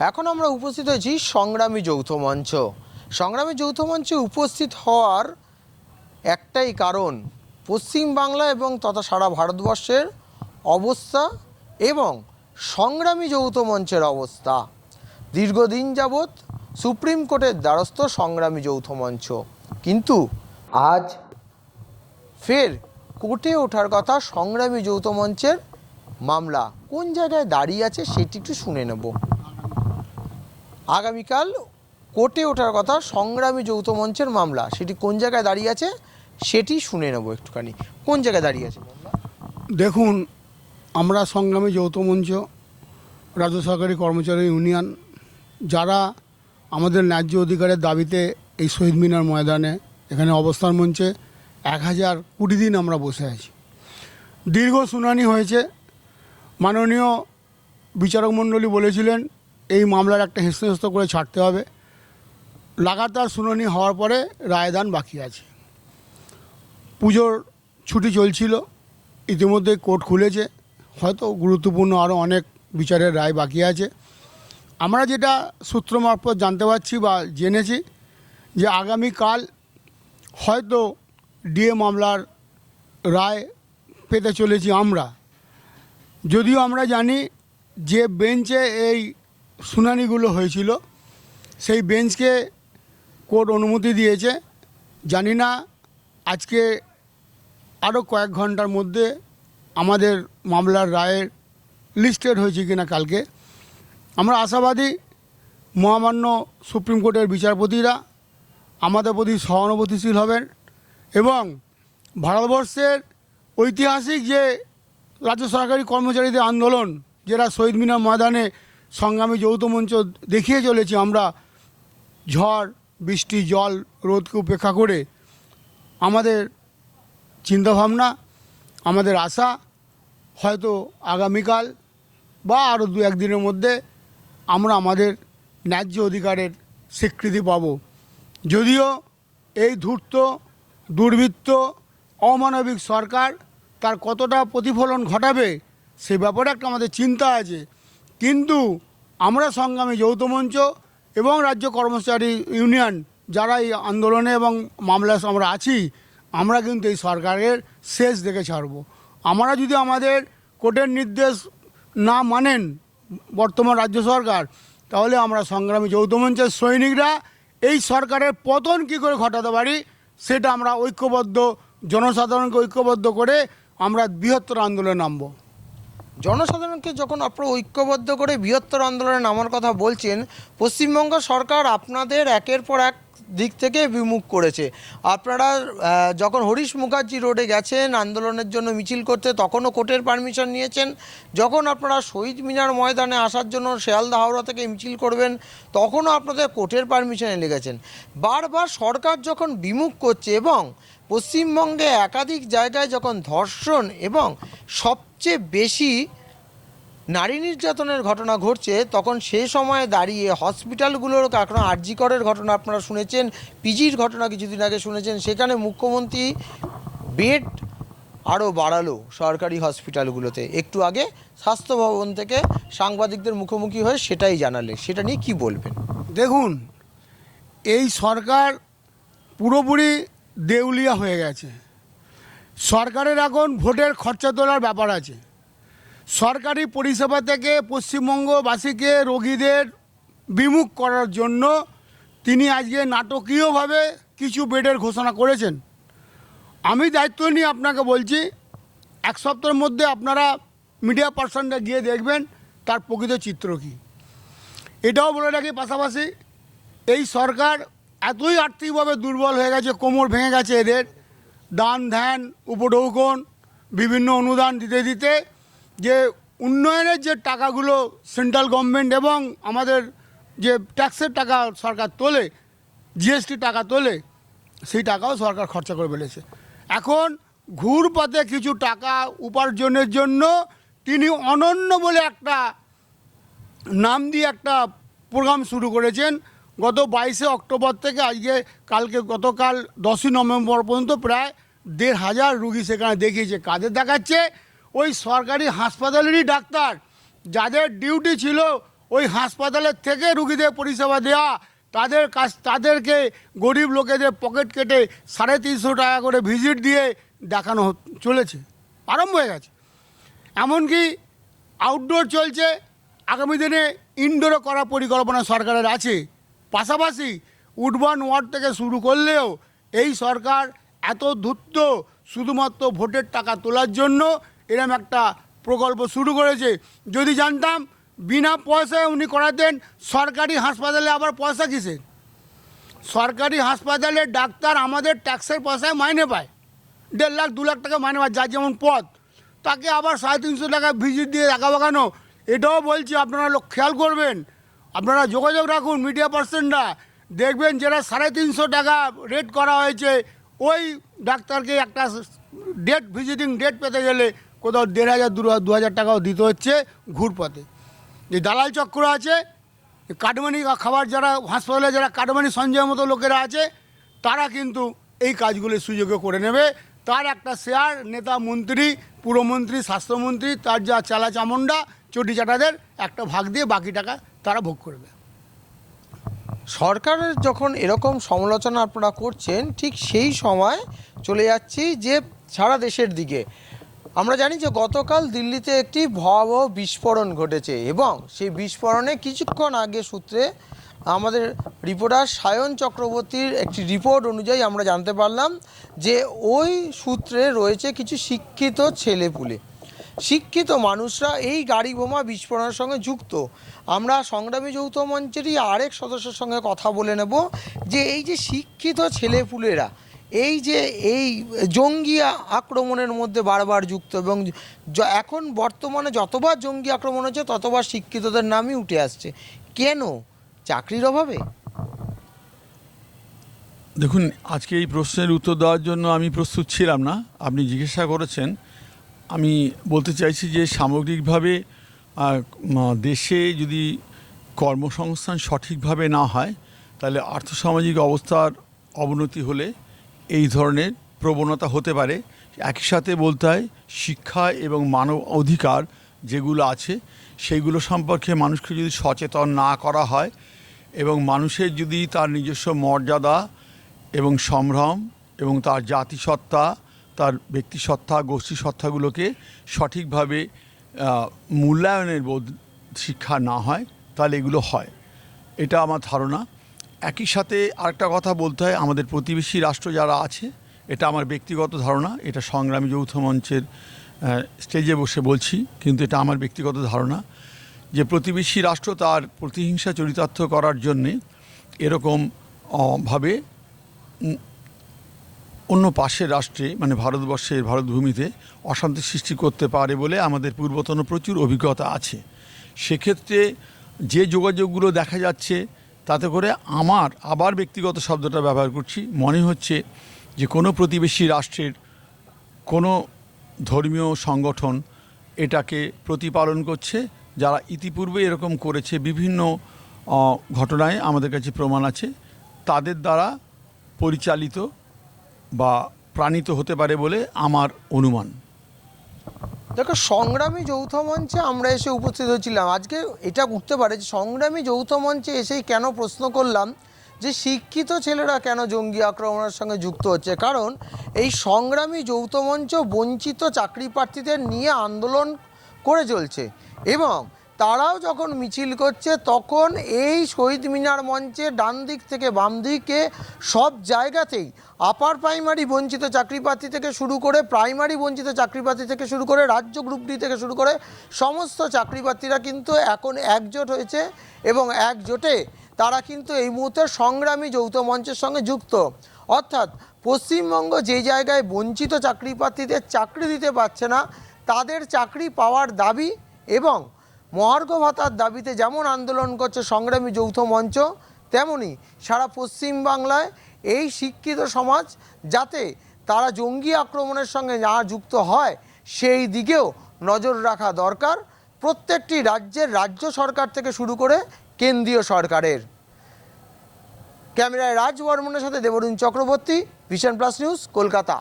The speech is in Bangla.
এখন আমরা উপস্থিত হয়েছি সংগ্রামী যৌথ মঞ্চ। সংগ্রামী যৌথ মঞ্চে উপস্থিত হওয়ার একটাই কারণ, পশ্চিমবাংলা এবং তথা সারা ভারতবর্ষের অবস্থা এবং সংগ্রামী যৌথ মঞ্চের অবস্থা। দীর্ঘদিন যাবৎ সুপ্রিম কোর্টের দ্বারস্থ সংগ্রামী যৌথ মঞ্চ, কিন্তু আজ ফের কোর্টে ওঠার কথা সংগ্রামী যৌথ মঞ্চের মামলা কোন জায়গায় দাঁড়িয়ে আছে সেটি একটু শুনে নেব। আগামীকাল কোর্টে ওঠার কথা সংগ্রামী যৌথ মঞ্চের মামলা, সেটি কোন জায়গায় দাঁড়িয়ে আছে সেটি শুনে নেব একটুখানি। কোন জায়গায় দাঁড়িয়ে আছে? দেখুন, আমরা সংগ্রামী যৌথ মঞ্চ, রাজ্য সরকারি কর্মচারী ইউনিয়ন, যারা আমাদের ন্যায্য অধিকারের দাবিতে এই শহীদ মিনার ময়দানে এখানে অবস্থান মঞ্চে 1020 দিন আমরা বসে আছি। দীর্ঘ শুনানি হয়েছে। মাননীয় বিচারক মণ্ডলী বলেছিলেন এই মামলার একটা হেস্তনেস্ত করে ছাড়তে হবে। লাগাতার শুনানি হওয়ার পরে রায়দান বাকি আছে। পুজোর ছুটি চলছিল, ইতিমধ্যে কোর্ট খুলেছে, হয়তো গুরুত্বপূর্ণ আরও অনেক বিচারের রায় বাকি আছে। আমরা যেটা সূত্র মারফত জানতে পারছি বা জেনেছি যে আগামীকাল হয়তো ডিএ মামলার রায় পেতে চলেছি আমরা। যদিও আমরা জানি যে বেঞ্চে এই শুনানিগুলো হয়েছিল সেই বেঞ্চকে কোর্ট অনুমতি দিয়েছে। জানি না আজকে আরও কয়েক ঘন্টার মধ্যে আমাদের মামলার রায়ের লিস্টেড হয়েছে কিনা কালকে। আমরা আশাবাদী মহামান্য সুপ্রিম কোর্টের বিচারপতিরা আমাদের প্রতি সহানুভূতিশীল হবেন এবং ভারতবর্ষের ঐতিহাসিক যে রাজ্য সরকারি কর্মচারীদের আন্দোলন, যেটা শহীদ মিনার ময়দানে সংগ্রামী যৌথ মঞ্চ দেখিয়ে চলেছি আমরা, ঝড় বৃষ্টি জল রোদকে উপেক্ষা করে আমাদের চিন্তাভাবনা, আমাদের আশা হয়তো আগামীকাল বা আরও 2-1 দিনের মধ্যে আমরা আমাদের ন্যায্য অধিকারের স্বীকৃতি পাব। যদিও এই ধূর্ত দুর্বৃত্ত অমানবিক সরকার তার কতটা প্রতিফলন ঘটাবে সে ব্যাপারে একটা আমাদের চিন্তা আছে, কিন্তু আমরা সংগ্রামী যৌথ মঞ্চ এবং রাজ্য কর্মচারী ইউনিয়ন যারা এই আন্দোলনে এবং মামলায় আমরা আছি, আমরা কিন্তু এই সরকারের শেষ দেখে ছাড়ব। আমরা যদি আমাদের কোর্টের নির্দেশ না মানেন বর্তমান রাজ্য সরকার, তাহলে আমরা সংগ্রামী যৌথ মঞ্চের সৈনিকরা এই সরকারের পতন কী করে ঘটাতে পারি সেটা আমরা ঐক্যবদ্ধ, জনসাধারণকে ঐক্যবদ্ধ করে আমরা বৃহত্তর আন্দোলনে নামব। জনসাধারণকে যখন আপনারা ঐক্যবদ্ধ করে বৃহত্তর আন্দোলনে নামার কথা বলছেন, পশ্চিমবঙ্গ সরকার আপনাদের একের পর এক দিক থেকে বিমুখ করেছে। আপনারা যখন হরিশ মুখার্জি রোডে গেছেন আন্দোলনের জন্য মিছিল করতে, তখনও কোর্টের পারমিশন নিয়েছেন। যখন আপনারা শহীদ মিনার ময়দানে আসার জন্য শিয়ালদা হাওড়া থেকে মিছিল করবেন, তখনও আপনাদের কোর্টের পারমিশনে লেগেছেন। বারবার সরকার যখন বিমুখ করছে এবং পশ্চিমবঙ্গে একাধিক জায়গায় যখন ধর্ষণ এবং সবচেয়ে বেশি নারী নির্যাতনের ঘটনা ঘটছে, তখন সেই সময়ে দাঁড়িয়ে হসপিটালগুলোর এখন আরজি করের ঘটনা আপনারা শুনেছেন, পিজির ঘটনা কিছুদিন আগে শুনেছেন, সেখানে মুখ্যমন্ত্রী বেড আরও বাড়ালো সরকারি হসপিটালগুলোতে। একটু আগে স্বাস্থ্য ভবন থেকে সাংবাদিকদের মুখোমুখি হয়ে সেটাই জানালে, সেটা নিয়ে কি বলবেন? দেখুন, এই সরকার পুরোপুরি দেউলিয়া হয়ে গেছে। সরকারের এখন ভোটের খরচা তোলার ব্যাপার আছে। সরকারি পরিষেবা থেকে পশ্চিমবঙ্গবাসীকে, রোগীদের বিমুখ করার জন্য তিনি আজকে নাটকীয়ভাবে কিছু বেডের ঘোষণা করেছেন। আমি দায়িত্ব নিয়ে আপনাকে বলছি, 1 সপ্তাহের মধ্যে আপনারা মিডিয়া পার্সনরা গিয়ে দেখবেন তার প্রকৃত চিত্র কী। এটাও বলে রাখি পাশাপাশি, এই সরকার এতই আর্থিকভাবে দুর্বল হয়ে গেছে, কোমর ভেঙে গেছে এদের, দান ধ্যান উপঢৌকন বিভিন্ন অনুদান দিতে দিতে যে উন্নয়নের যে টাকাগুলো সেন্ট্রাল গভর্নমেন্ট এবং আমাদের যে ট্যাক্সের টাকা সরকার তোলে, জিএসটি টাকা তোলে, সেই টাকাও সরকার খরচা করে ফেলেছে। এখন ঘুরপথে কিছু টাকা উপার্জনের জন্য তিনি অনন্য বলে একটা নাম দিয়ে একটা প্রোগ্রাম শুরু করেছেন। গত 22শে অক্টোবর থেকে গতকাল 10ই নভেম্বর পর্যন্ত প্রায় 1,500 রুগী সেখানে দেখিয়েছে। কাদের দেখাচ্ছে? ওই সরকারি হাসপাতালেরই ডাক্তার, যাদের ডিউটি ছিল ওই হাসপাতালের থেকে রুগীদের পরিষেবা দেওয়া, তাদেরকে গরিব লোকেদের পকেট কেটে 350 টাকা করে ভিজিট দিয়ে দেখানো চলেছে, আরম্ভ হয়ে গেছে। এমনকি আউটডোর চলছে, আগামী দিনে ইনডোরও করার পরিকল্পনা সরকারের আছে। পাশাপাশি উডবার্ন ওয়ার্ড থেকে শুরু করলেও এই সরকার এত ধূর্ত শুধুমাত্র ভোটের টাকা তোলার জন্য এরম একটা প্রকল্প শুরু করেছে। যদি জানতাম বিনা পয়সায় উনি করাতেন, সরকারি হাসপাতালে আবার পয়সা কিসের? সরকারি হাসপাতালে ডাক্তার আমাদের ট্যাক্সের পয়সায় মাইনে পায়, 1.5 লাখ 2 লাখ টাকা মাইনে পায়, যার যেমন পদ, তাকে আবার 350 টাকা ভিজিট দিয়ে দেখা বাগানো। এটাও বলছি, আপনারা খেয়াল করবেন, আপনারা যোগাযোগ রাখুন মিডিয়া পার্সনরা, দেখবেন যারা 350 টাকা রেট করা হয়েছে, ওই ডাক্তারকে একটা ভিজিটিং ডেট পেতে গেলে কোথাও 1,500 2,000 টাকাও দিতে হচ্ছে ঘুরপথে। যে দালাল চক্র আছে, কাটমানি খাবার যারা হাসপাতালে যারা কাটমানি সঞ্চয়ের মতো লোকেরা আছে, তারা কিন্তু এই কাজগুলির সুযোগে করে নেবে। তার একটা শেয়ার নেতা, মন্ত্রী, পুরমন্ত্রী, স্বাস্থ্যমন্ত্রী, তার যা চালা চামুন্ডা চটি চাটাদের একটা ভাগ দিয়ে বাকি টাকা তারা ভোগ করবে। সরকারের যখন এরকম সমালোচনা আপনারা করছেন, ঠিক সেই সময় চলে যাচ্ছি যে সারা দেশের দিকে। আমরা জানি যে গতকাল দিল্লিতে একটি ভয়াবহ বিস্ফোরণ ঘটেছে এবং সেই বিস্ফোরণে কিছুক্ষণ আগে সূত্রে আমাদের রিপোর্টার সায়ন চক্রবর্তীর একটি রিপোর্ট অনুযায়ী আমরা জানতে পারলাম যে ওই সূত্রে রয়েছে কিছু শিক্ষিত ছেলেপুলে, শিক্ষিত মানুষরা এই গাড়ি বোমা বিস্ফোরণের সঙ্গে যুক্ত। আমরা সংগ্রামী যৌথ মঞ্চেরই আরেক সদস্যের সঙ্গে কথা বলে নেব যে এই যে শিক্ষিত ছেলেপুলেরা এই যে এই জঙ্গি আক্রমণের মধ্যে বারবার যুক্ত এবং এখন বর্তমানে যতবার জঙ্গি আক্রমণ হচ্ছে ততবার শিক্ষিতদের নামই উঠে আসছে, কেন? চাকরির অভাবে? দেখুন, আজকে এই প্রশ্নের উত্তর দেওয়ার জন্য আমি প্রস্তুত ছিলাম না। আপনি জিজ্ঞাসা করেছেন, আমি বলতে চাইছি যে সামগ্রিকভাবে দেশে যদি কর্মসংস্থান সঠিকভাবে না হয়, তাহলে আর্থসামাজিক অবস্থার অবনতি হলে এই ধরনের প্রবণতা হতে পারে। একই সাথে বলতে হয় শিক্ষা এবং মানব অধিকার যেগুলো আছে সেইগুলো সম্পর্কে মানুষকে যদি সচেতন না করা হয় এবং মানুষের যদি তার নিজস্ব মর্যাদা এবং সম্ভ্রম এবং তার জাতিসত্তা, তার ব্যক্তিসত্তা, গোষ্ঠীসত্তাগুলোকে সঠিকভাবে মূল্যায়নের বোধ শিক্ষা না হয়, তাহলে এগুলো হয়, এটা আমার ধারণা। একই সাথে আরেকটা কথা বলতে হয়, আমাদের প্রতিবেশী রাষ্ট্র যারা আছে, এটা আমার ব্যক্তিগত ধারণা, এটা সংগ্রামী যৌথ মঞ্চের স্টেজে বসে বলছি, কিন্তু এটা আমার ব্যক্তিগত ধারণা, যে প্রতিবেশী রাষ্ট্র তার প্রতিহিংসা চরিতার্থ করার জন্যে এরকম ভাবে অন্য পাশের রাষ্ট্রে, মানে ভারতবর্ষের ভারতভূমিতে অশান্তি সৃষ্টি করতে পারে বলে আমাদের পূর্বতন প্রচুর অভিজ্ঞতা আছে। সেক্ষেত্রে যে যোগাযোগগুলো দেখা যাচ্ছে, তাতে করে আমার আবার ব্যক্তিগত শব্দটা ব্যবহার করছি, মনে হচ্ছে যে কোনো প্রতিবেশী রাষ্ট্রের কোনো ধর্মীয় সংগঠন এটাকে প্রতিপালন করছে, যারা ইতিপূর্বে এরকম করেছে, বিভিন্ন ঘটনায় আমাদের কাছে প্রমাণ আছে, তাদের দ্বারা পরিচালিত বা প্রাণিত হতে পারে বলে আমার অনুমান। দেখো, সংগ্রামী যৌথ মঞ্চে আমরা এসে উপস্থিত হয়েছিলাম, আজকে এটা উঠতে পারে যে সংগ্রামী যৌথ মঞ্চে এসেই কেন প্রশ্ন করলাম যে শিক্ষিত ছেলেরা কেন জঙ্গি আক্রমণের সঙ্গে যুক্ত হচ্ছে, কারণ এই সংগ্রামী যৌথ মঞ্চ বঞ্চিত চাকরি প্রার্থীদের নিয়ে আন্দোলন করে চলছে এবং তারাও যখন মিছিল করছে তখন এই শহীদ মিনার মঞ্চে ডান দিক থেকে বাম দিকে সব জায়গাতেই আপার প্রাইমারি বঞ্চিত চাকরি প্রার্থী থেকে শুরু করে প্রাইমারি বঞ্চিত চাকরি প্রার্থী থেকে শুরু করে রাজ্য গ্রুপ ডি থেকে শুরু করে সমস্ত চাকরি প্রার্থীরা কিন্তু এখন একজোট হয়েছে এবং একজোটে তারা কিন্তু এই মুহূর্তে সংগ্রামী যৌথ মঞ্চের সঙ্গে যুক্ত। অর্থাৎ পশ্চিমবঙ্গ যে জায়গায় বঞ্চিত চাকরি প্রার্থীদের চাকরি দিতে পারছে না, তাদের চাকরি পাওয়ার দাবি এবং মহার্ঘ ভাতার দাবিতে যেমন আন্দোলন করছে সংগ্রামী যৌথ মঞ্চ, তেমনি সারা পশ্চিমবাংলায় এই শিক্ষিত সমাজ যাতে তারা জঙ্গি আক্রমণের সঙ্গে না যুক্ত হয় সেই দিকেও নজর রাখা দরকার প্রত্যেকটি রাজ্যের, রাজ্য সরকার থেকে শুরু করে কেন্দ্রীয় সরকারের। ক্যামেরায় রাজ বর্মনের সাথে Debarun Chakraborty, vision plus news, Kolkata.